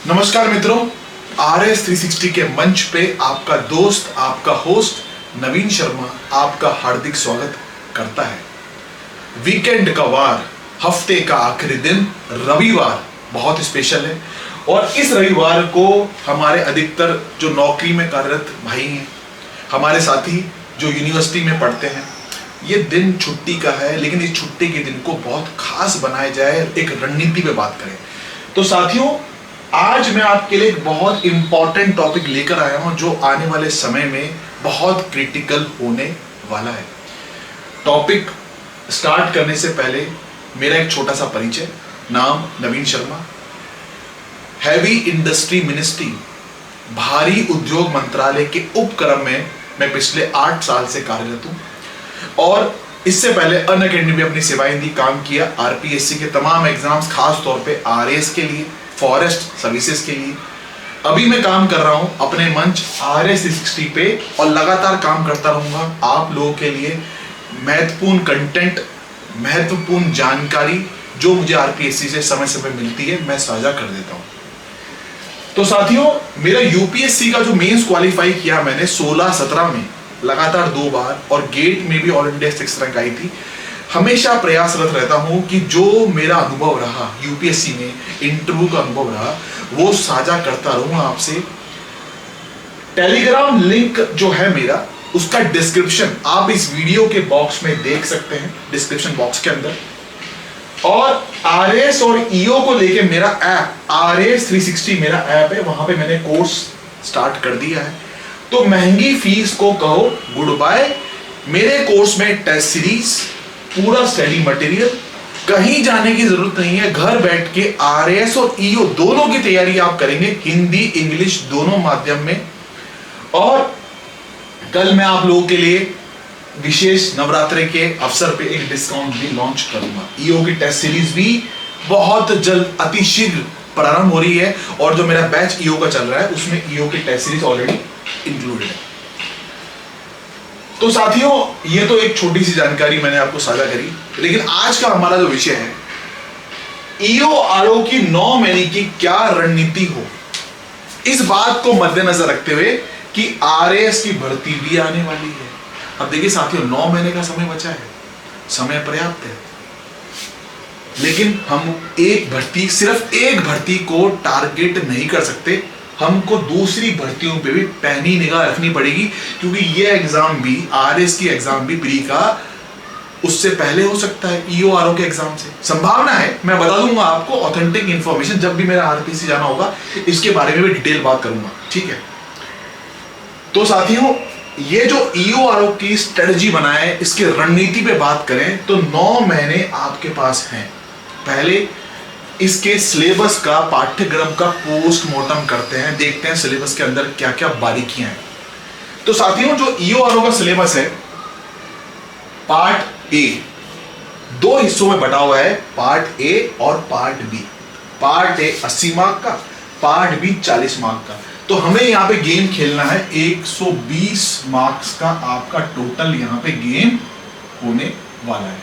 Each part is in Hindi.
नमस्कार मित्रों, RS360 के मंच पे आपका दोस्त, आपका होस्ट नवीन शर्मा आपका हार्दिक स्वागत करता है। वीकेंड का वार, हफ्ते का आखिरी दिन, रविवार बहुत स्पेशल है और इस रविवार को हमारे अधिकतर जो नौकरी में कार्यरत भाई हैं, हमारे साथी जो यूनिवर्सिटी में पढ़ते हैं, ये दिन छुट्टी का है, लेकिन इस छुट्टी के दिन को बहुत खास बनाया जाए, एक रणनीति पे बात करें। तो साथियों, आज मैं आपके लिए एक बहुत इंपॉर्टेंट टॉपिक लेकर आया हूं जो आने वाले समय में बहुत क्रिटिकल होने वाला है। टॉपिक स्टार्ट करने से पहले मेरा एक छोटा सा परिचय। नाम नवीन शर्मा, हैवी इंडस्ट्री मिनिस्ट्री, भारी उद्योग मंत्रालय के उपक्रम में मैं पिछले 8 साल से कार्यरत हूं और इससे पहले अनअकैडमी में अपनी सेवाएं दी, काम किया। आरपीएससी के तमाम एग्जाम्स, खास तौर पे आरएएस के लिए, फॉरेस्ट सर्विसेज के लिए। अभी मैं काम कर रहा हूं अपने मंच RS360 पे और लगातार काम करता रहूंगा आप लोगों के लिए। महत्वपूर्ण कंटेंट, महत्वपूर्ण जानकारी जो मुझे आरपीएससी से समय समय मिलती है, मैं साझा कर देता हूं। तो साथियों, मेरा यूपीएससी का जो मेंस क्वालिफाई किया मैंने 16-17 में लगातार 2 बार, और गेट में भी ऑल इंडिया 6 रैंक आई थी। हमेशा प्रयासरत रहता हूं कि जो मेरा अनुभव रहा यूपीएससी में, इंटरव्यू का अनुभव रहा, वो साझा करता रहूं आपसे। टेलीग्राम लिंक जो है मेरा, उसका डिस्क्रिप्शन आप इस वीडियो के बॉक्स में देख सकते हैं, डिस्क्रिप्शन बॉक्स के अंदर। और आरएस और ईओ को लेके मेरा ऐप RS360 मेरा ऐप है, वहां पे मैंने कोर्स स्टार्ट कर दिया है। तो महंगी फीस को कहो गुड बाय। मेरे कोर्स में टेस्ट सीरीज, पूरा स्टडी मटेरियल, कहीं जाने की जरूरत नहीं है। घर बैठ के आरएस और ईओ दोनों की तैयारी आप करेंगे, हिंदी इंग्लिश दोनों माध्यम में। और कल मैं आप लोगों के लिए विशेष नवरात्रि के अवसर पे एक डिस्काउंट भी लॉन्च करूंगा। ईओ की टेस्ट सीरीज भी बहुत जल्द, अतिशीघ्र प्रारंभ हो रही है और जो मेरा बैच ईओ का चल रहा है उसमें ईओ की टेस्ट सीरीज ऑलरेडी इंक्लूडेड है। तो साथियों, ये तो एक छोटी सी जानकारी मैंने आपको साझा करी, लेकिन आज का हमारा जो विषय है, ईओ आरओ की 9 महीने की क्या रणनीति हो, इस बात को मद्देनजर रखते हुए कि आरएएस की भर्ती भी आने वाली है। अब देखिए साथियों, 9 महीने का समय बचा है, समय पर्याप्त है, लेकिन हम सिर्फ एक भर्ती को टारगेट नहीं कर सकते। हमको दूसरी भर्तियों पे भी पैनी निगाह रखनी पड़ेगी, क्योंकि ये एग्जाम भी, आरएस की एग्जाम भी प्री का उससे पहले हो सकता है, ईओ आरओ के एग्जाम से संभावना है। मैं बता दूंगा आपको ऑथेंटिक इंफॉर्मेशन जब भी मेरा आरपीसी जाना होगा, इसके बारे में भी डिटेल बात करूंगा, ठीक है। तो साथियों, ये जो ईओ आरओ की स्ट्रेटजी बनाए, इसकी रणनीति पे बात करें तो 9 महीने आपके पास हैं। पहले इसके सिलेबस का, पाठ्यक्रम का पोस्टमार्टम करते हैं, देखते हैं सिलेबस के अंदर क्या क्या बारीकियां हैं। तो साथियों, जो ईओ आरओ का सिलेबस है, पार्ट ए 2 हिस्सों में बटा हुआ है, पार्ट ए और part B. Part A 80 mark का, पार्ट बी 40 मार्क का। तो हमें यहाँ पे गेम खेलना है, 120 मार्क्स का आपका टोटल यहाँ पे गेम होने वाला है।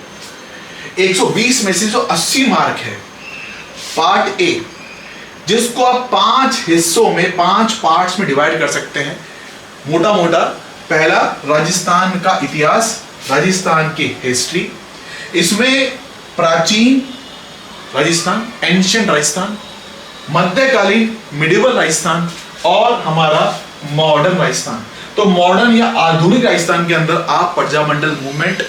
120 में से जो 80 मार्क है पार्ट ए, जिसको आप 5 हिस्सों में, 5 पार्ट्स में डिवाइड कर सकते हैं मोटा मोटा। पहला, राजस्थान का इतिहास, राजस्थान की हिस्ट्री, इसमें प्राचीन राजस्थान, एंशिएंट राजस्थान, मध्यकालीन मिडिवल राजस्थान और हमारा मॉडर्न राजस्थान। तो मॉडर्न या आधुनिक राजस्थान के अंदर आप प्रजामंडल मूवमेंट,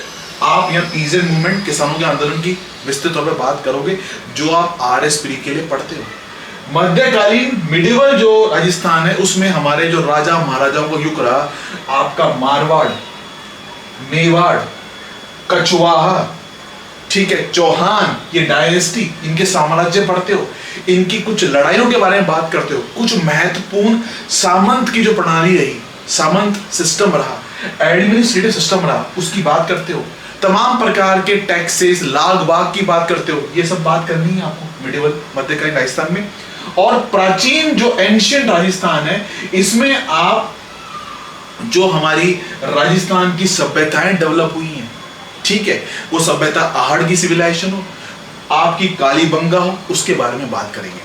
आप या पीजेंट मूवमेंट, किसानों के आंदोलन की विस्तृत तौर पर बात करोगे, जो आप आरएस प्री के लिए पढ़ते हो। मध्यकालीन मिडिवल जो राजस्थान है, उसमें हमारे जो राजा महाराजाओं को युग रहा, आपका मारवाड़, मेवाड़, कछवाहा, ठीक है, चौहान, ये डायनेस्टी, इनके साम्राज्य पढ़ते हो, इनकी कुछ लड़ाइयों के बारे में बात करते हो, कुछ महत्वपूर्ण सामंत की जो प्रणाली रही, सामंत सिस्टम रहा, एडमिनिस्ट्रेटिव सिस्टम रहा, उसकी बात करते हो। तमाम प्रकार के टैक्सेस, लाग बाग की बात करते हो, ये सब बात करनी है आपको मिडिवल मध्यकालीन राजस्थान में। और प्राचीन जो एंशिएंट राजस्थान है, इसमें आप जो हमारी राजस्थान की सभ्यताएं डेवलप हुई हैं, ठीक है, वो सभ्यता आहड़ की सिविलाइजेशन हो, आपकी कालीबंगा हो, उसके बारे में बात करेंगे।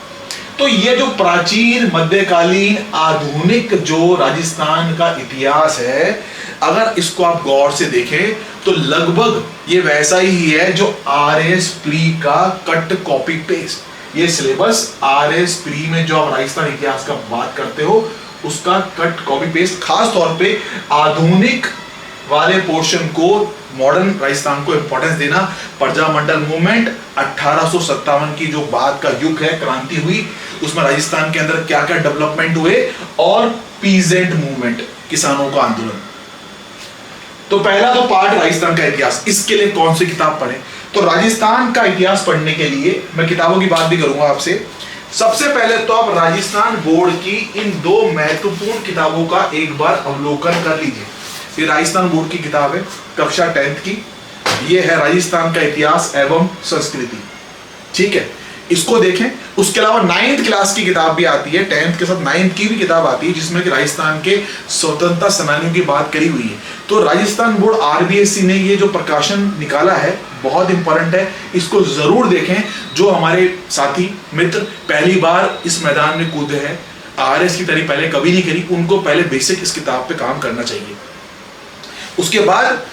तो ये जो प्राचीन मध्यकालीन आधुनिक जो राजस्थान का इतिहास है, अगर इसको आप गौर से देखें तो लगभग ये वैसा ही है जो RS प्री का कट कॉपी पेस्ट। ये सिलेबस RS प्री में जो आप राजस्थान इतिहास का बात करते हो उसका कट कॉपी पेस्ट, खास तौर पे आधुनिक वाले पोर्शन को, मॉडर्न राजस्थान को इंपॉर्टेंस देना। प्रजामंडल मूवमेंट 1857 की जो बाद का युग है, क्रांति हुई, उसमें राजस्थान के अंदर क्या क्या डेवलपमेंट हुए, और पीजेंट मूवमेंट, किसानों का आंदोलन। तो पहला तो पार्ट राजस्थान का इतिहास, इसके लिए कौन सी किताब पढ़ें? तो राजस्थान का इतिहास पढ़ने के लिए मैं किताबों की बात भी करूंगा आपसे। सबसे पहले तो आप राजस्थान बोर्ड की इन दो महत्वपूर्ण किताबों का एक बार अवलोकन कर लीजिए। ये राजस्थान बोर्ड की किताब है, कक्षा 10th की, ये है राजस्थान का इतिहास एवं संस्कृति, ठीक है, इसको देखें। उसके अलावा 9th क्लास की किताब भी आती है, 10th के साथ 9th की भी किताब आती है, जिसमें कि राजस्थान के स्वतंत्रता सेनानियों की बात करी हुई है। तो राजस्थान बोर्ड RBSC ने ये जो प्रकाशन निकाला है बहुत इंपॉर्टेंट है, इसको जरूर देखें। जो हमारे साथी मित्र पहली बार इस मैदान में कूदे हैं, RS की तैयारी पहले कभी नहीं करी, उनको पहले बेसिक इस किताब पे काम करना चाहिए। उसके बाद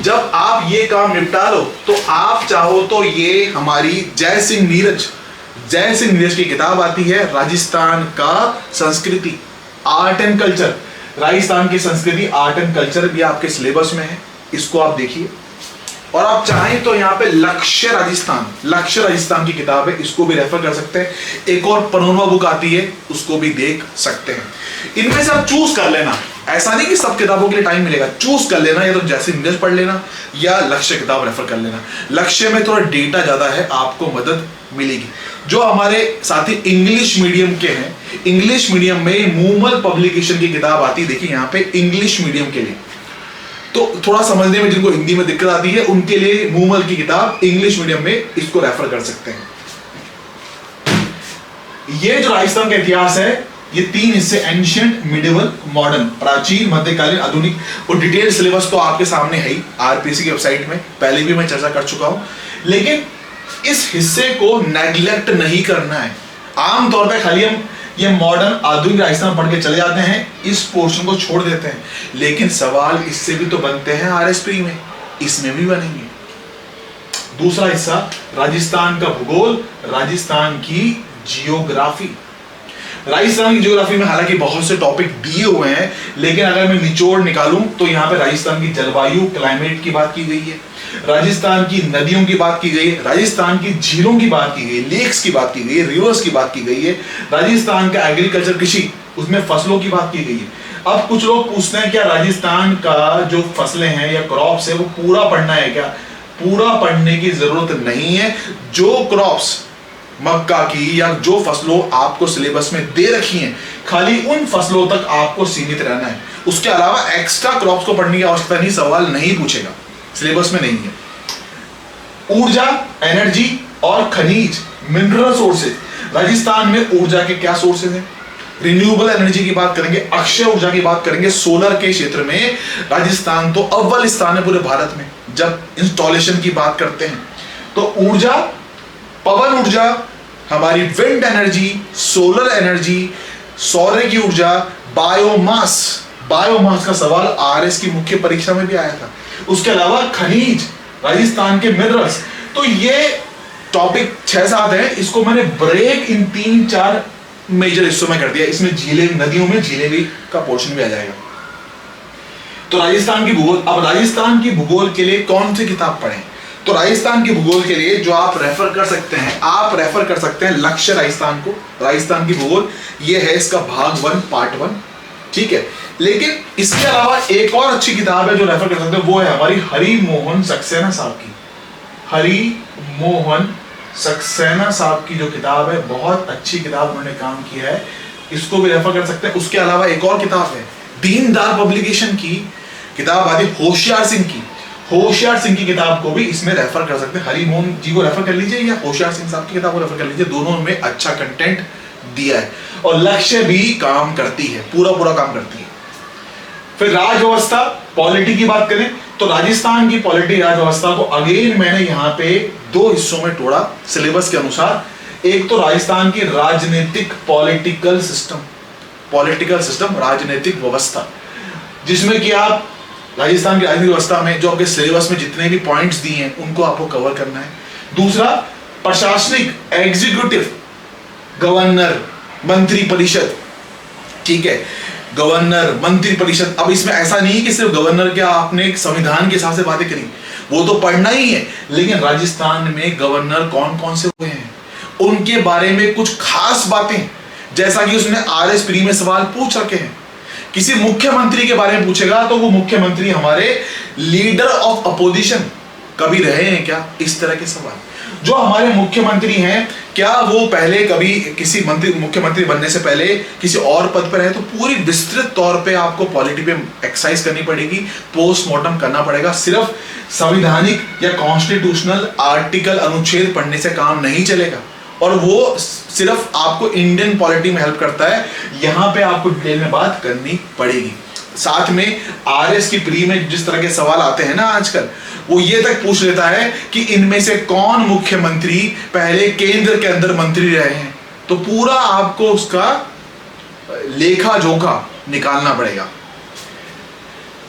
जब आप ये काम निपटा लो तो आप चाहो तो ये हमारी जय सिंह नीरज की किताब आती है, राजस्थान का संस्कृति आर्ट एंड कल्चर। राजस्थान की संस्कृति आर्ट एंड कल्चर भी आपके सिलेबस में है, इसको आप देखिए। और आप चाहें तो यहाँ पे लक्ष्य राजस्थान की किताब है, इसको भी रेफर कर सकते हैं। एक और पनोरमा बुक आती है, उसको भी देख सकते हैं। इनमें से आप चूज कर लेना, ऐसा नहीं कि सब किताबों के लिए टाइम मिलेगा, चूज कर लेना, या तो जैसे नीरज पढ़ लेना या लक्ष्य किताब रेफर कर लेना। लक्ष्य में थोड़ा डेटा ज्यादा है, आपको मदद मिलेगी। जो हमारे साथी इंग्लिश मीडियम के हैं, इंग्लिश मीडियम में मूमल पब्लिकेशन की किताब आती है, देखिए यहाँ पे इंग्लिश मीडियम के लिए, तो थोड़ा समझने में जिनको हिंदी में दिक्कत आती है उनके लिए मूमल की किताब इंग्लिश मीडियम में, इसको रेफर कर सकते हैं। ये जो राजस्थान का इतिहास है, ये 3 हिस्से, एंशिएंट, मिडिवल, मॉडर्न, प्राचीन, मध्यकालीन, आधुनिक। और डिटेल सिलेबस तो आपके सामने है ही RPSC की वेबसाइट में, पहले भी मैं चर्चा कर चुका हूं। लेकिन इस हिस्से को नेग्लेक्ट नहीं करना है। आमतौर पर खाली हम ये मॉडर्न आधुनिक राजस्थान पढ़ के चले जाते हैं, इस पोर्शन को छोड़ देते हैं, लेकिन सवाल इससे भी तो बनते हैं RS प्री में, इसमें भी बनेंगे। दूसरा हिस्सा राजस्थान का भूगोल, राजस्थान की जियोग्राफी। राजस्थान की जियोग्राफी में हालांकि बहुत से टॉपिक दिए हुए हैं, लेकिन अगर मैं निचोड़ निकालूं तो यहाँ पे राजस्थान की जलवायु, क्लाइमेट की बात की गई है, राजस्थान की नदियों की बात की गई है, राजस्थान की झीलों की बात की गई, लेक्स की बात की गई, रिवर्स की बात की गई है, राजस्थान का एग्रीकल्चर, कृषि, उसमें फसलों की बात की गई है। अब कुछ लोग पूछते हैं क्या राजस्थान का जो फसलें हैं या क्रॉप्स है वो पूरा पढ़ना है क्या? पूरा पढ़ने की जरूरत नहीं है। जो क्रॉप्स मक्का की या जो फसलों आपको सिलेबस में दे रखी हैं, खाली उन फसलों तक आपको सीमित रहना है। उसके अलावा एक्स्ट्रा क्रॉप्स को पढ़ने की आवश्यकता नहीं, सवाल नहीं पूछेगा, सिलेबस में नहीं है। ऊर्जा, एनर्जी और खनिज, मिनरल सोर्सेज। राजस्थान में ऊर्जा के क्या सोर्सेज हैं? रिन्यूएबल एनर्जी की बात करेंगे, अक्षय ऊर्जा की बात करेंगे, सोलर के क्षेत्र में राजस्थान तो अव्वल स्थान है पूरे भारत में जब इंस्टॉलेशन की बात करते हैं। तो ऊर्जा, पवन ऊर्जा, हमारी विंड एनर्जी, सोलर एनर्जी, सौर की ऊर्जा, बायोमास का सवाल RS की मुख्य परीक्षा में भी आया था। उसके अलावा खनिज, राजस्थान के मिनरल्स। तो ये टॉपिक 6-7 है, इसको मैंने ब्रेक इन 3-4 मेजर हिस्सों में कर दिया। इसमें झीलें, नदियों में झीलें भी का पोर्शन भी आ जाएगा। तो राजस्थान की भूगोल। अब राजस्थान की भूगोल के लिए कौन सी किताब पढ़ें? तो राजस्थान की भूगोल के लिए जो आप रेफर कर सकते हैं, आप रेफर कर सकते हैं लक्ष्य राजस्थान को, राजस्थान की भूगोल, ये है इसका भाग 1 पार्ट 1, ठीक है। लेकिन इसके अलावा एक और अच्छी किताब है जो रेफर कर सकते हैं, वो है हमारी हरि मोहन सक्सेना साहब की। हरि मोहन सक्सेना साहब की जो किताब है, बहुत अच्छी किताब उन्होंने काम किया है, इसको भी रेफर कर सकते हैं। उसके अलावा एक और किताब है, दीनदयाल पब्लिकेशन की किताब आती है होशियार सिंह की। होशियार सिंह की किताब को भी इसमें रेफर कर सकते हैं। हरि मोहन जी को रेफर कर लीजिए या होशियार सिंह साहब की किताब को रेफर कर लीजिए, दोनों में अच्छा कंटेंट दिया है। और लक्ष्य भी काम करती है, पूरा काम करती है। फिर राजव्यवस्था, पॉलिटी की बात करें तो राजस्थान की पॉलिटी, राजव्यवस्था को अगेन मैंने यहाँ पे 2 हिस्सों में तोड़ा सिलेबस के अनुसार। एक तो राजस्थान की राजनीतिक पॉलिटिकल सिस्टम राजनीतिक व्यवस्था, जिसमें कि आप राजस्थान की राजनीतिक व्यवस्था में जो आपके सिलेबस में जितने भी पॉइंट्स दिए हैं उनको आपको कवर करना है। दूसरा प्रशासनिक एग्जीक्यूटिव, गवर्नर, मंत्री परिषद, ठीक है, गवर्नर, मंत्री परिषद। अब इसमें ऐसा नहीं है कि सिर्फ गवर्नर के आपने संविधान के हिसाब से बातें करी, वो तो पढ़ना ही है, लेकिन राजस्थान में गवर्नर कौन कौन से हुए हैं उनके बारे में कुछ खास बातें, जैसा कि उसने आरएस प्री में सवाल पूछ रखे हैं। किसी मुख्यमंत्री के बारे में पूछेगा तो वो मुख्यमंत्री हमारे लीडर ऑफ अपोजिशन कभी रहे हैं क्या, इस तरह के सवाल। जो हमारे मुख्यमंत्री हैं, क्या वो पहले कभी किसी मुख्यमंत्री बनने से पहले किसी और पद पर रहे, तो पूरी विस्तृत तौर पे आपको पॉलिटी पे एक्सरसाइज करनी पड़ेगी, पोस्टमार्टम करना पड़ेगा। सिर्फ संवैधानिक या कॉन्स्टिट्यूशनल आर्टिकल, अनुच्छेद पढ़ने से काम नहीं चलेगा, और वो सिर्फ आपको इंडियन पॉलिटी में हेल्प करता है, यहां पे आपको डिटेल में बात करनी पड़ेगी। साथ में आरएस की प्री में जिस तरह के सवाल आते हैं ना आजकल, वो ये तक पूछ लेता है कि इनमें से कौन मुख्यमंत्री पहले केंद्र के अंदर मंत्री रहे हैं, तो पूरा आपको उसका लेखा जोखा निकालना पड़ेगा।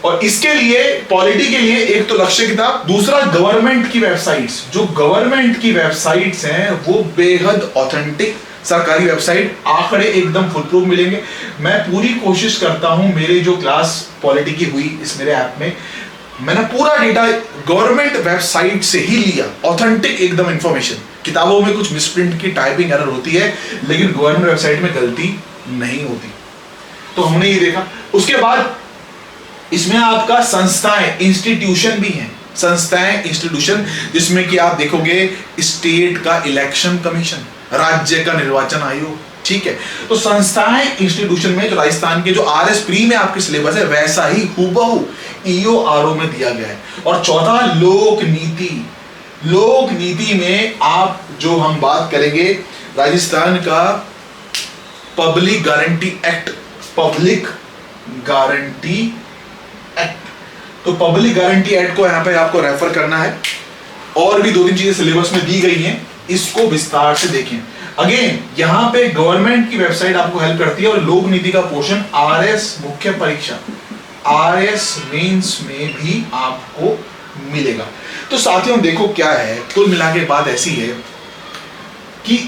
और इसके लिए पॉलिटी के लिए एक तो लक्ष्य किताब, दूसरा गवर्नमेंट की वेबसाइट्स। जो गवर्नमेंट की वेबसाइट्स हैं वो बेहद ऑथेंटिक सरकारी वेबसाइट, आंकड़े एकदम फुल प्रूफ मिलेंगे। मैं पूरी कोशिश करता हूं, मेरे जो क्लास पॉलिटी की हुई इस मेरे ऐप में, मैंने पूरा डेटा गवर्नमेंट वेबसाइट से ही लिया, ऑथेंटिक एकदम इंफॉर्मेशन। किताबों में कुछ मिसप्रिंट की टाइपिंग एरर होती है, लेकिन गवर्नमेंट वेबसाइट में गलती नहीं होती, तो हमने ये देखा। उसके बाद इसमें आपका संस्थाएं, इंस्टीट्यूशन भी हैं, संस्थाएं, इंस्टीट्यूशन, जिसमें कि आप देखोगे स्टेट का इलेक्शन कमीशन, राज्य का निर्वाचन आयोग, ठीक है। तो संस्थाएं, इंस्टीट्यूशन में जो राजस्थान के जो आरएस प्री में आपके सिलेबस है वैसा ही हूबहू ईओआरओ में दिया गया है। और चौथा लोक नीति। लोक नीति में आप जो हम बात करेंगे राजस्थान का public guarantee act, public guarantee act, तो पब्लिक गारंटी एक्ट को यहां पे आपको रेफर करना है। और भी 2-3 चीजें सिलेबस में दी गई हैं, इसको विस्तार से देखें। अगेन यहां पे गवर्नमेंट की वेबसाइट आपको हेल्प करती है, और लोक नीति का पोर्शन आरएस मुख्य परीक्षा, आरएस मेंस में भी आपको मिलेगा। तो साथियों देखो क्या है, कुल मिला के बात ऐसी है कि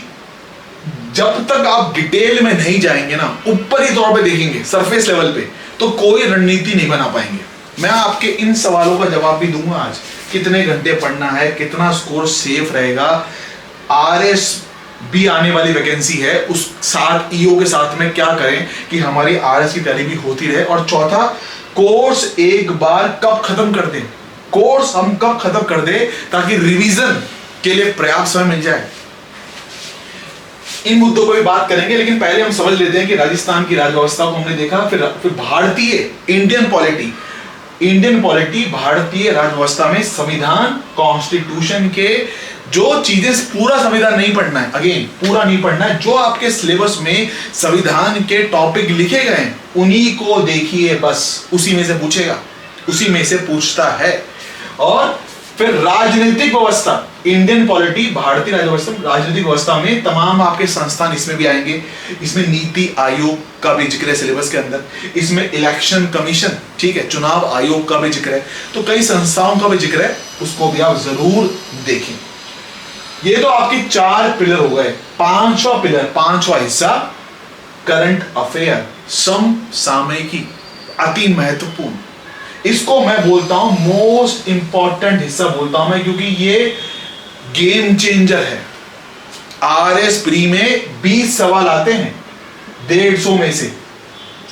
जब तक आप डिटेल में नहीं जाएंगे ना, ऊपरी तौर पे देखेंगे सरफेस लेवल पे, तो कोई रणनीति नहीं बना पाएंगे। मैं आपके इन सवालों का जवाब भी दूंगा आज, कितने घंटे पढ़ना है, कितना स्कोर सेफ रहेगा, आरएस भी आने वाली वैकेंसी है, उस साथ ईओ के साथ में क्या करें कि हमारी आरएस की तैयारी भी होती रहे। और चौथा, कोर्स एक बार कब खत्म कर दें, कोर्स हम कब खत्म कर दें ताकि रिवीजन के लिए पर्याप्त समय मिल जाए। इन मुद्दों पर भी बात करेंगे, लेकिन पहले हम समझ लेते हैं कि राजस्थान की राज्य व्यवस्था को हमने देखा, फिर भारतीय इंडियन पॉलिटी, भारतीय राज्य व्यवस्था में संविधान, कॉन्स्टिट्यूशन के जो चीजें, पूरा संविधान नहीं पढ़ना है, अगेन पूरा नहीं पढ़ना है, जो आपके सिलेबस में संविधान के टॉपिक लिखे गए हैं उन्हीं को देखिए, बस उसी में से पूछेगा, उसी में से पूछता है। और फिर राजनीतिक व्यवस्था, इंडियन पॉलिटी, भारतीय राजनीतिक व्यवस्था में तमाम आपके संस्थान इसमें भी आएंगे। इसमें नीति आयोग का भी जिक्र है सिलेबस के अंदर, इसमें इलेक्शन कमीशन, ठीक है, चुनाव आयोग का भी जिक्र है, तो कई संस्थाओं का भी जिक्र है, उसको भी आप जरूर देखें। ये तो आपके 4 पिलर हो गए। 5वां पिलर, 5वां हिस्सा करंट अफेयर, समसामयिकी, अति महत्वपूर्ण, इसको मैं बोलता हूं मोस्ट इंपॉर्टेंट हिस्सा बोलता हूं मैं, क्योंकि ये गेम चेंजर है। आरएस प्री में 20 सवाल आते हैं 150 में से,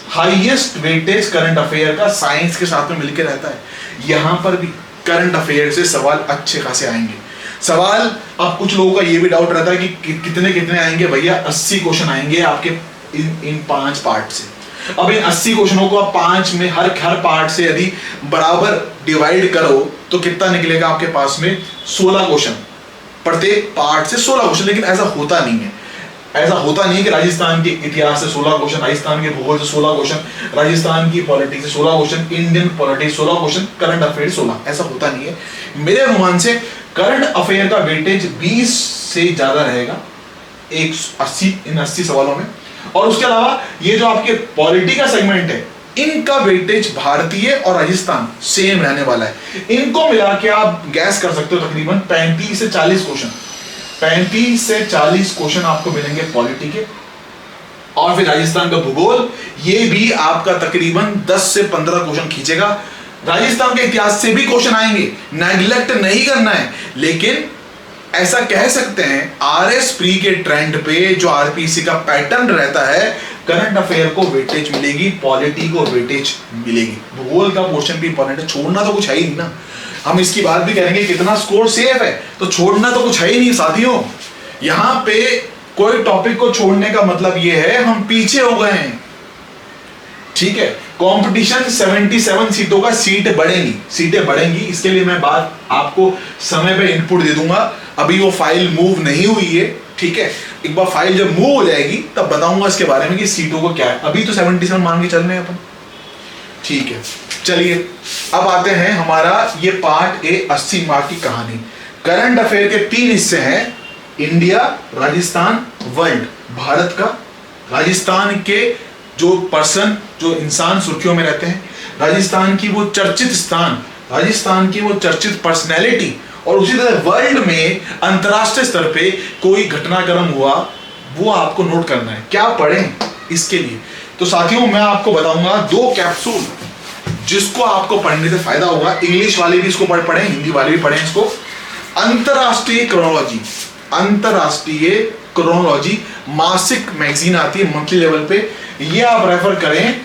हाईएस्ट वेटेज करंट अफेयर का साइंस के साथ में मिलकर रहता है। यहां पर भी करंट अफेयर से सवाल अच्छे खासे आएंगे। सवाल, अब कुछ लोगों का ये भी डाउट रहता है कि कितने आएंगे भैया, 80 क्वेश्चन आएंगे आपके इन 5 पार्ट से। अब इन 80 क्वेश्चनों को आप 5 में हर पार्ट से यदि बराबर डिवाइड करो तो कितना निकलेगा आपके पास में, 16 क्वेश्चन, प्रत्येक पार्ट से 16 क्वेश्चन। लेकिन ऐसा होता नहीं है, ऐसा होता नहीं है कि राजस्थान के इतिहास से 16 क्वेश्चन, राजस्थान के भूगोल से 16 क्वेश्चन, राजस्थान की पॉलिटिक्स से 16 question, Indian politics 16 question, current affair 16, ऐसा होता नहीं है। मेरे अनुमान से करंट अफेयर का वेटेज 20 से ज्यादा रहेगा 180 इन 80 सवालों में। और उसके अलावा ये जो आपके पॉलिटी का सेगमेंट है, इनका वेटेज भारतीय और राजस्थान सेम रहने वाला है। इनको मिला के आप गैस कर सकते हो तकरीबन 35 से 40 क्वेश्चन, 35 से 40 क्वेश्चन आपको मिलेंगे पॉलिटी के। और फिर राजस्थान का भूगोल, ये भी आपका तकरीबन 10 से 15 क्वेश्चन खींचेगा। राजस्थान के इतिहास से भी क्वेश्चन आएंगे, नेग्लेक्ट नहीं करना है। लेकिन ऐसा कह सकते हैं आरएस प्री के ट्रेंड पे जो आरपीसी का पैटर्न रहता है, करंट अफेयर को वेटेज मिलेगी, पॉलिटी को वेटेज मिलेगी। भूगोल का पोर्शन भी इंपॉर्टेंट है, छोड़ना तो कुछ है ही नहीं ना। हम इसकी बात भी करेंगे कितना स्कोर सेफ है, तो छोड़ना तो कुछ है ही नहीं साथियों। यहां पे कोई टॉपिक को छोड़ने का मतलब ये है हम पीछे हो गए हैं, ठीक है। कंपटीशन 77 सीटों का, सीटें बढ़ेंगी। इसके लिए मैं बात आपको समय पे इनपुट दे दूंगा। अभी वो फाइल मूव नहीं हुई है, ठीक है। एक बार फाइल जब मूव हो जाएगी तब बताऊंगा इसके बारे में कि सीटों को क्या है। अभी तो 77 मान के चल रहे हैं अपन, ठीक है। चलिए अब आते हैं हमारा ये पार्ट ए 80 मार्क की कहानी। करंट अफेयर के 3 हिस्से हैं, इंडिया, राजस्थान, वर्ल्ड। भारत का, राजस्थान के जो पर्सन, जो इंसान सुर्खियों में रहते हैं, राजस्थान की वो चर्चित स्थान, राजस्थान की वो चर्चित पर्सनैलिटी, और उसी तरह वर्ल्ड में अंतरराष्ट्रीय स्तर पे कोई घटनाक्रम हुआ, वो आपको नोट करना है। क्या पढ़ें इसके लिए? तो साथियों मैं आपको बताऊंगा 2 कैप्सूल जिसको आपको पढ़ने से फायदा होगा। इंग्लिश वाले भी इसको पढ़ें, हिंदी वाले भी पढ़ें इसको। अंतरराष्ट्रीय क्रोनोलॉजी मासिक मैगजीन आती है मंथली लेवल पे, ये आप रेफर करें।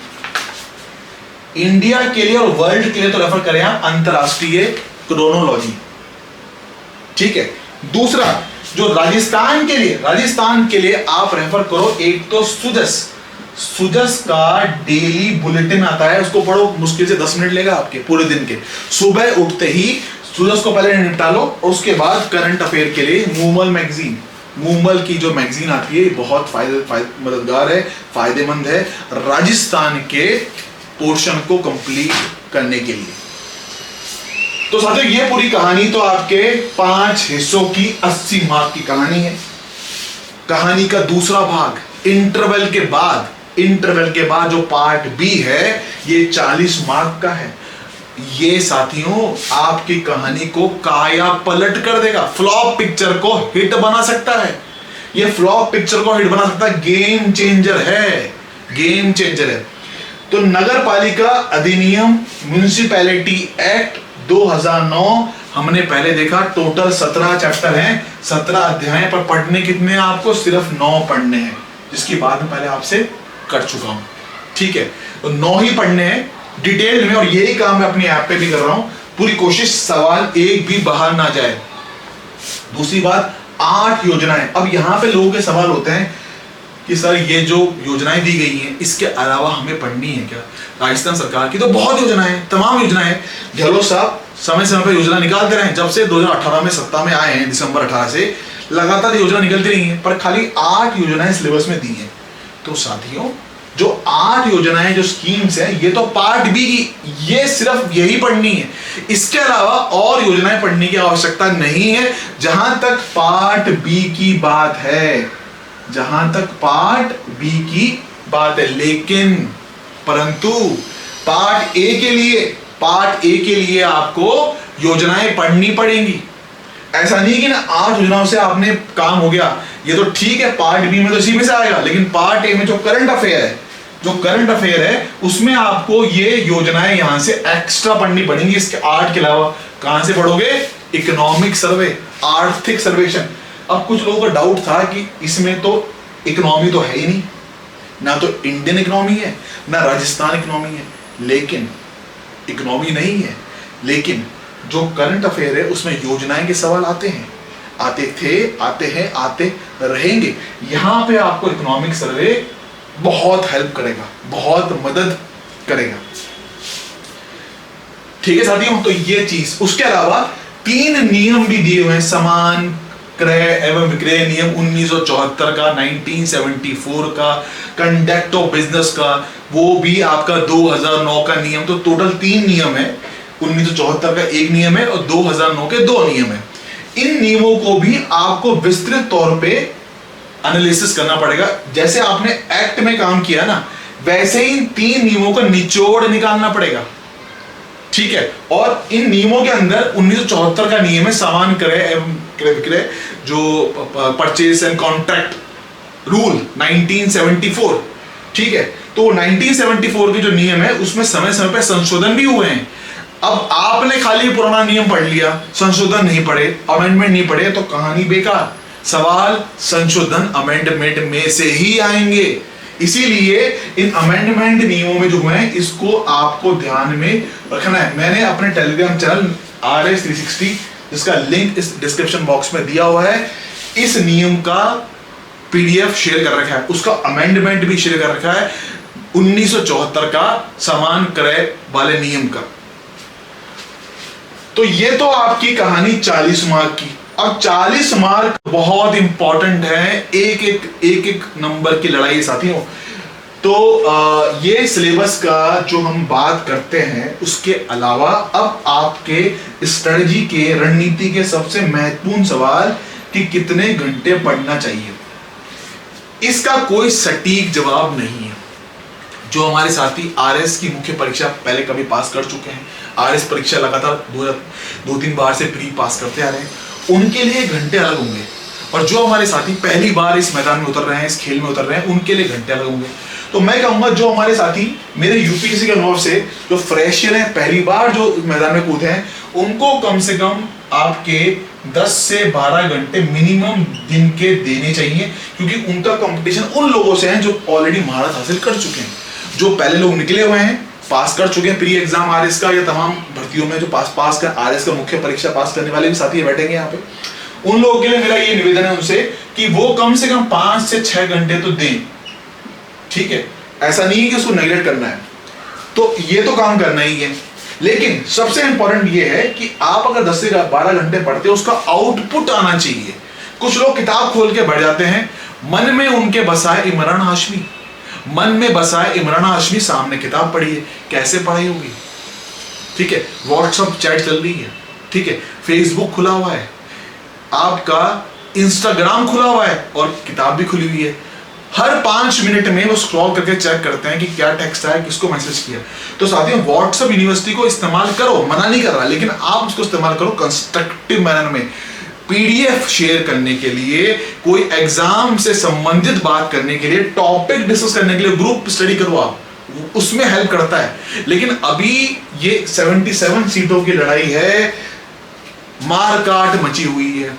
इंडिया के लिए और वर्ल्ड के लिए तो रेफर करें आप अंतरराष्ट्रीय क्रोनोलॉजी, ठीक है। दूसरा जो राजस्थान के लिए आप रेफर करो, एक तो सुजस का डेली बुलेटिन आता है, उसको पढ़ो, मुश्किल से 10 मिनट लेगा आपके पूरे दिन के। सुबह उठते ही सुजस को पहले निपटा लो, और उसके बाद करंट अफेयर के लिए मूमल की जो मैगजीन आती है बहुत मददगार है, फायदेमंद है राजस्थान के पोर्शन को कंप्लीट करने के लिए। तो साथियों ये पूरी कहानी तो आपके 5 हिस्सों की 80 मार्क की कहानी है। कहानी का दूसरा भाग इंटरवल के बाद जो पार्ट बी है, ये 40 मार्क का है। ये साथियों आपकी कहानी को काया पलट कर देगा, फ्लॉप पिक्चर को हिट बना सकता है। ये फ्लॉप पिक्चर को हिट बना सकता है, गेम चेंजर है। तो नगर पालिका अधिनियम, म्युनिसिपैलिटी एक्ट 2009 हमने पहले देखा। टोटल 17 चैप्टर हैं, 17 अध्याय, पर पढ़ने कितने हैं आपको? सिर्फ 9 पढ़ने हैं, जिसकी बात मैं पहले आपसे कर चुका हूं, ठीक है। तो 9 ही पढ़ने हैं डिटेल में, और यही काम मैं अपनी ऐप पे भी कर रहा हूं। पूरी कोशिश सवाल एक भी बाहर ना जाए। दूसरी बात, 8 योजनाएं। अब यहां पे लोगों के सवाल होते हैं कि सर ये जो योजनाएं दी गई हैं इसके अलावा हमें पढ़नी है क्या? राजस्थान सरकार की तो बहुत योजनाएं, तमाम योजनाएं। गहलोत साहब समय समय पर योजना निकालते रहे, जब से 2018 में सत्ता में आए हैं, दिसंबर 18 से लगातार योजना निकलती रही है, पर खाली 8 योजनाएं सिलेबस में दी हैं। तो साथियों जो 8 योजनाएं, जो स्कीम्स हैं, ये तो पार्ट बी की, ये सिर्फ यही पढ़नी है। इसके अलावा और योजनाएं पढ़ने की आवश्यकता नहीं है। जहां तक पार्ट बी की बात है, लेकिन परंतु पार्ट ए के लिए आपको योजनाएं पढ़नी पड़ेंगी। ऐसा नहीं कि ना 8 योजनाओं से आपने काम हो गया, ये तो ठीक है, पार्ट बी में तो इसी में से आएगा, लेकिन पार्ट ए में जो करंट अफेयर है उसमें आपको ये योजनाएं यहां से एक्स्ट्रा पढ़नी पड़ेंगी। इसके 8 के अलावा कहां से पढ़ोगे? इकोनॉमिक सर्वे, आर्थिक सर्वेक्षण। अब कुछ लोगों का डाउट था कि इसमें तो इकोनॉमी तो है ही नहीं, ना तो इंडियन इकोनॉमी है ना राजस्थान इकोनॉमी है, लेकिन इकोनॉमी नहीं है, लेकिन जो करंट अफेयर है उसमें योजनाएं के सवाल आते हैं, आते रहेंगे। यहां पे आपको इकोनॉमिक सर्वे बहुत हेल्प करेगा, बहुत मदद करेगा, ठीक है साथियों। तो ये चीज, उसके अलावा 3 नियम भी दिए हुए हैं, समान क्रय एवं विक्रय नियम 1974 का, 1974 का, कंडक्ट ऑफ बिजनेस का, वो भी आपका 2009 का नियम। तो टोटल 3 नियम है, 1974 का 1 नियम है और 2009 के 2 नियम है। इन नियमों को भी आपको विस्तृत तौर पे एनालिसिस करना पड़ेगा। जैसे आपने एक्ट में काम किया ना, वैसे ही 3 नियमों का निचोड़ निकालना पड़ेगा, ठीक है। और इन नियमों के अंदर 1974 का नियम है सामान क्रय एवं क्रय विक्रय, जो परचेज एंड कॉन्ट्रैक्ट रूल 1974, ठीक है। तो 1974 के जो नियम है उसमें समय समय पर संशोधन भी हुए हैं। अब आपने खाली पुराना नियम पढ़ लिया, संशोधन नहीं पढ़े, अमेंडमेंट नहीं पढ़े, तो कहानी बेकार। सवाल संशोधन अमेंडमेंट में से ही आएंगे। इसीलिए इन अमेंडमेंट नियमों में जो है इसको आपको ध्यान में रखना है। मैंने अपने टेलीग्राम चैनल RS360, जिसका लिंक इस डिस्क्रिप्शन बॉक्स में दिया हुआ है, इस नियम का PDF शेयर कर रखा है, उसका अमेंडमेंट भी शेयर कर रखा है 1974 का सामान क्रय वाले नियम का। तो ये तो आपकी कहानी 40 मार्क की। अब 40 मार्क बहुत इंपॉर्टेंट है, एक नंबर की लड़ाई साथियों। तो ये सिलेबस का जो हम बात करते हैं, उसके अलावा अब आपके स्ट्रेटजी के, रणनीति के सबसे महत्वपूर्ण सवाल कि कितने घंटे पढ़ना चाहिए, इसका कोई सटीक जवाब नहीं है। जो हमारे साथी RS की मुख्य परीक्षा पहले कभी पास कर चुके हैं, RS परीक्षा लगातार 2-3 बार से प्री पास करते आ रहे हैं, उनके लिए घंटे अलग होंगे। और जो हमारे साथी पहली बार इस मैदान में उतर रहे हैं, इस खेल में उतर रहे हैं, उनके लिए घंटे अलग होंगे। तो मैं कहूंगा जो हमारे साथी मेरे UPSC के अनुभव से जो फ्रेशर हैं, पहली बार जो मैदान में कूदे हैं, उनको कम से कम आपके 10 से 12 घंटे मिनिमम दिन के देने चाहिए, क्योंकि उनका कंपटीशन उन लोगों से है जो ऑलरेडी महारत हासिल कर चुके हैं। जो पहले लोग निकले हुए हैं, पास कर चुके हैं प्री एग्जाम RS का या तमाम भर्तियों में जो पास कर RS का मुख्य परीक्षा पास करने वाले भी साथी बैठेंगे यहाँ पे, उन लोगों के लिए मेरा ये निवेदन है उनसे कि वो कम से कम 5 से 6 घंटे तो दें, ठीक है। ऐसा नहीं है कि उसको नेगलेक्ट करना है, तो ये तो काम करना ही है। लेकिन सबसे इंपॉर्टेंट ये है कि आप अगर 10 से 12 घंटे पढ़ते हो, उसका आउटपुट आना चाहिए। कुछ लोग किताब खोल के बैठ जाते हैं, मन में उनके बसा है इमरान हाशमी, मन में बसा है इमरान हाशमी, सामने किताब पढ़ी है, कैसे पढ़ाई होगी, ठीक है। व्हाट्सएप चैट चल रही है, ठीक है, फेसबुक खुला हुआ है, आपका इंस्टाग्राम खुला हुआ है और किताब भी खुली हुई है। हर 5 मिनट में वो स्क्रॉल करके चेक करते हैं कि क्या टेक्स्ट आया, किसको मैसेज किया। तो साथियों, व्हाट्सएप यूनिवर्सिटी को इस्तेमाल करो, मना नहीं कर रहा, लेकिन आप उसको इस्तेमाल करो कंस्ट्रक्टिव मैनर में, PDF शेयर करने के लिए, कोई एग्जाम से संबंधित बात करने के लिए, टॉपिक डिस्कस करने के लिए ग्रुप स्टडी करो आप, उसमें हेल्प करता है। लेकिन अभी ये 77 सीटों की लड़ाई है, मार काट मची हुई है।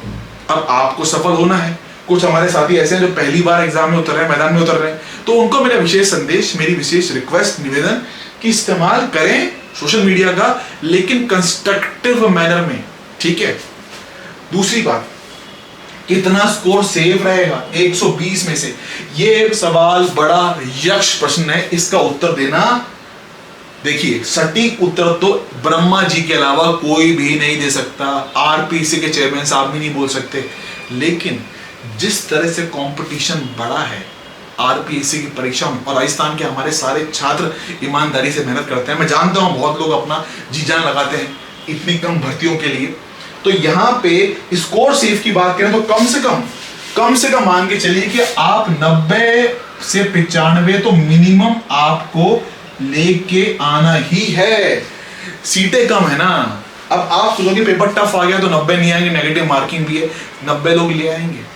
अब आपको सफल होना है। कुछ हमारे साथी ऐसे हैं जो पहली बार एग्जाम में उतर रहे हैं, मैदान में उतर रहे हैं, तो उनको मेरा विशेष संदेश, मेरी विशेष रिक्वेस्ट, निवेदन कि इस्तेमाल करें सोशल मीडिया का, लेकिन कंस्ट्रक्टिव मैनर में, ठीक है। दूसरी बात, कितना स्कोर सेव रहेगा 120 में से, ये सवाल बड़ा यक्ष प्रश्न है। इसका उत्तर देना, देखिए सटीक उत्तर तो ब्रह्मा जी के अलावा कोई भी नहीं दे सकता, RPC के चेयरमैन साहब भी नहीं बोल सकते। लेकिन जिस तरह से कंपटीशन बढ़ा है RPSC की परीक्षा में, और राजस्थान के हमारे सारे छात्र ईमानदारी से मेहनत करते हैं, मैं जानता हूं बहुत लोग अपना जी जान लगाते हैं इतनी कम भर्तियों के लिए, तो यहाँ पे स्कोर सेव की बात करें तो कम से कम मान के चलिए कि आप 90 से 95 तो मिनिमम आपको लेके आना ही है। सीटें कम है ना, अब आप सोचोगे पेपर टफ आ गया तो 90 नहीं आएंगे, नेगेटिव मार्किंग भी है, 90 लोग ले आएंगे।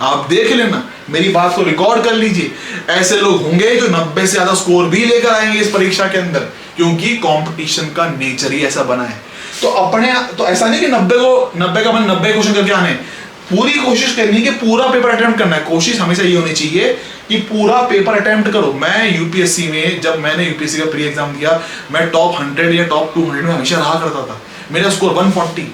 आप देख लेना, मेरी बात को रिकॉर्ड कर लीजिए, ऐसे लोग होंगे जो 90 से ज्यादा स्कोर भी लेकर आएंगे इस परीक्षा के अंदर, क्योंकि कंपटीशन का नेचर ही ऐसा बना है। तो ऐसा नहीं कि 90 का मन 90 क्वेश्चन करके आने, पूरी कोशिश करनी है कि पूरा पेपर अटेम्प्ट करना है। कोशिश हमेशा ये होनी चाहिए कि पूरा पेपर अटेम्प्ट करो। मैं यूपीएससी में, जब मैंने यूपीएससी का प्री एग्जाम दिया, मैं टॉप 100 या टॉप 200 में हमेशा रहा करता था। मेरा score 140।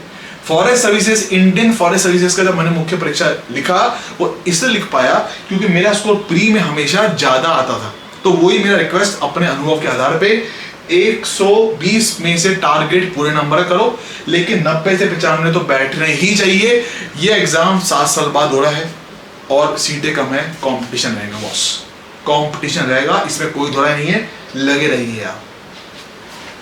Forest services, Indian forest services का जब मैंने मुख्य परीक्षा लिखा, वो इसलिए लिख पाया क्योंकि मेरा स्कोर प्री में हमेशा ज्यादा आता था। तो वही मेरा रिक्वेस्ट, अपने अनुभव के आधार पे 120 में से टारगेट पूरे नंबर करो, लेकिन 90 से 95 तो बैठने ही चाहिए। ये एग्जाम 7 साल बाद हो रहा है और सीटें कम है, कंपटीशन रहेगा बॉस, कंपटीशन रहेगा, इसमें कोई दो राय नहीं है, लगे रहिए आप।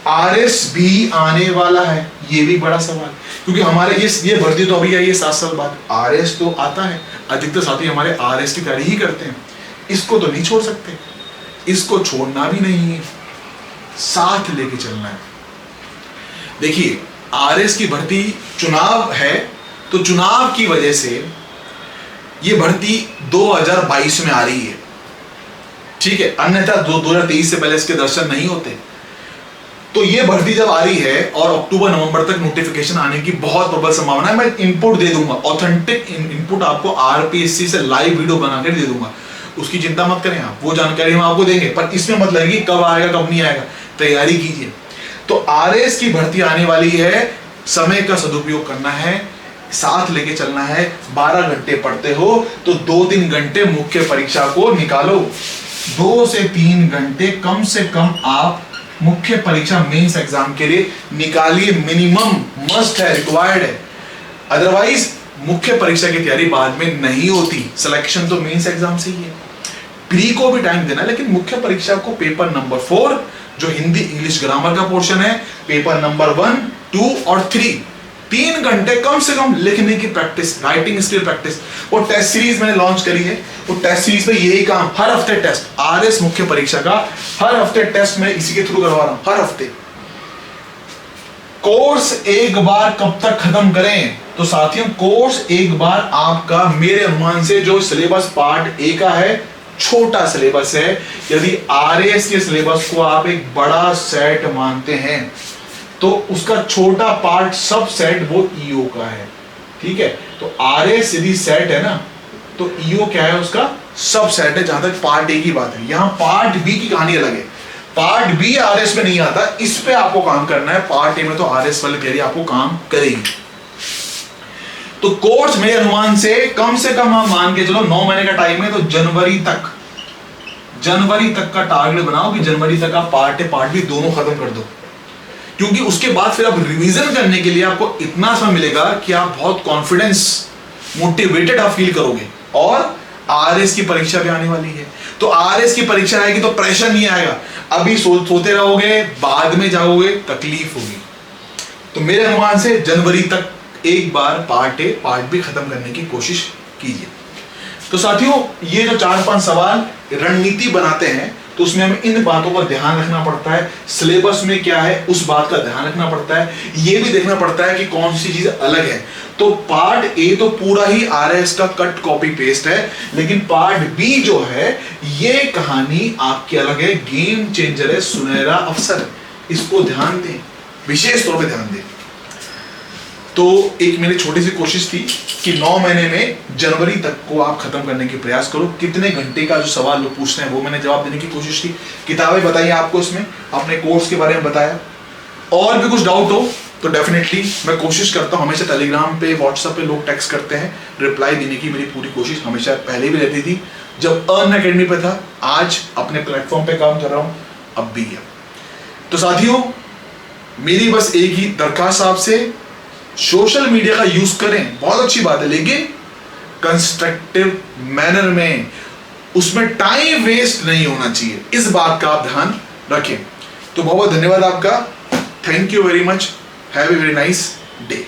आरएस भी आने वाला है, ये भी बड़ा सवाल, क्योंकि हमारे ये भर्ती तो अभी आई है 7 साल बाद, आरएस तो आता है, अधिकतर साथी हमारे आरएस की तैयारी ही करते हैं, इसको तो नहीं छोड़ सकते, इसको छोड़ना भी नहीं है, साथ लेके चलना है। देखिए आरएस की भर्ती चुनाव है, तो चुनाव की वजह से ये भर्ती 2022 में आ रही है, ठीक है, अन्यथा 2023 से पहले इसके दर्शन नहीं होते। तो ये भर्ती जब आ रही है और अक्टूबर नवंबर तक नोटिफिकेशन आने की बहुत प्रबल संभावना है। मैं इनपुट दे दूंगा, ऑथेंटिक इनपुट आपको आरपीएससी से लाइव वीडियो बनाकर दे दूंगा, उसकी चिंता मत करें आप, वो जानकारी हम आपको देंगे, पर इसमें मत लगे कब आएगा कब नहीं आएगा, तैयारी कीजिए। तो आरएस की भर्ती आने वाली है, समय का सदुपयोग करना है, साथ लेके चलना है। 12 घंटे पढ़ते हो तो 2-3 घंटे मुख्य परीक्षा को निकालो, 2 से 3 घंटे कम से कम आप मुख्य परीक्षा मेंस एग्जाम के लिए निकालिए, मिनिमम मस्ट है, रिक्वायर्ड है। अदरवाइज मुख्य परीक्षा की तैयारी बाद में नहीं होती, सिलेक्शन तो मेंस एग्जाम से ही है। प्री को भी टाइम देना, लेकिन मुख्य परीक्षा को पेपर नंबर 4 जो हिंदी इंग्लिश ग्रामर का पोर्शन है, पेपर नंबर 1, 2 और 3 घंटे कम से कम लिखने की प्रैक्टिस, राइटिंग स्किल प्रैक्टिस। वो टेस्ट सीरीज मैंने लॉन्च करी है, वो टेस्ट सीरीज में यही काम, हर हफ्ते टेस्ट, आरएस मुख्य परीक्षा का हर हफ्ते टेस्ट मैं इसी के थ्रू करवा रहा हूं, हर हफ्ते। कोर्स एक बार कब तक खत्म करें? तो साथियों कोर्स एक बार आपका मेरे अनुमान से जो सिलेबस पार्ट ए का है, छोटा सिलेबस है, यदि आरएस के सिलेबस को आप एक बड़ा सेट मानते हैं तो उसका छोटा पार्ट सब सेट वो ईओ का है, ठीक है। तो आरएस यदि सेट है ना, तो ईओ क्या है, उसका सब सेट है, जहां तक पार्ट ए की बात है। यहां पार्ट बी की कहानी अलग है, पार्ट बी आरएस में नहीं आता, इस पे आपको काम करना है। पार्ट ए में तो आरएस वाली तैयारी आपको काम करेगी। तो कोर्स मेरे अनुमान से कम आप मान के चलो 9 महीने का टाइम है, तो जनवरी तक का टारगेट बनाओ कि जनवरी तक आप पार्ट ए पार्ट बी दोनों खत्म कर दो, क्योंकि उसके बाद फिर आप रिवीजन करने के लिए आपको इतना समय मिलेगा कि आप बहुत कॉन्फिडेंस, मोटिवेटेड आप फील करोगे। और आरएस की परीक्षा भी आने वाली है, तो आरएस की परीक्षा आएगी तो प्रेशर नहीं आएगा, अभी सोते रहोगे, बाद में जाओगे तकलीफ होगी। तो मेरे अनुमान से जनवरी तक एक बार पार्ट ए पार्ट बी खत्म करने की कोशिश कीजिए। तो साथियों ये जो 4-5 सवाल रणनीति बनाते हैं, तो उसमें हमें इन बातों का ध्यान रखना पड़ता है, सिलेबस में क्या है उस बात का ध्यान रखना पड़ता है, ये भी देखना पड़ता है कि कौन सी चीज अलग है। तो पार्ट ए तो पूरा ही आरएस का कट कॉपी पेस्ट है, लेकिन पार्ट बी जो है ये कहानी आपकी अलग है, गेम चेंजर है, सुनहरा अवसर है, इसको ध्यान दें, विशेष तौर पे ध्यान दें। तो एक मेरी छोटी सी कोशिश थी कि 9 महीने में जनवरी तक को आप खत्म करने की प्रयास करो। कितने घंटे का जो सवाल लोग पूछते हैं वो मैंने जवाब देने की कोशिश की, किताबें बताई आपको, इसमें अपने कोर्स के बारे में बताया। और भी कुछ डाउट हो तो डेफिनेटली मैं कोशिश करता हूँ, हमेशा टेलीग्राम पे व्हाट्सएप पे लोग टेक्स्ट करते हैं, रिप्लाई देने की मेरी पूरी कोशिश हमेशा पहले भी रहती थी जब अर्न अकेडमी पे था, आज अपने प्लेटफॉर्म पे काम कर रहा हूँ, अब भी है। तो साथियों मेरी बस एक ही दरखास्त आपसे, सोशल मीडिया का यूज करें, बहुत अच्छी बात है, लेकिन कंस्ट्रक्टिव मैनर में, उसमें टाइम वेस्ट नहीं होना चाहिए, इस बात का आप ध्यान रखें। तो बहुत बहुत धन्यवाद आपका, thank you very much, have a very nice day.